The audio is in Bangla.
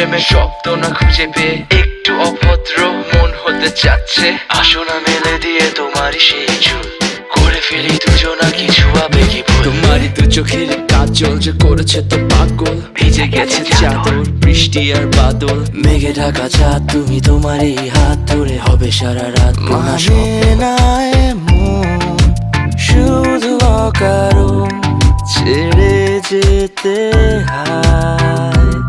প্রেমের শব্দ না খুঁজে পেয়ে একটু অভদ্র মন হতে চাচ্ছে। আসো না মেলে দিয়ে তোমারই সেই চুল, করে ফেলি দুজনা কিছু আবেগী ভুল। তোমারই দু চোখের কাজল যে করেছে তো পাগল, ভিজে গেছে চাদর বৃষ্টি আর বাদল। মেঘে ঢাকা চাঁদ তুমি তোমারই হাত ধরে হবে সারা রাত। মানে না এমন শুধু অকারণ ছেড়ে যেতে হয়।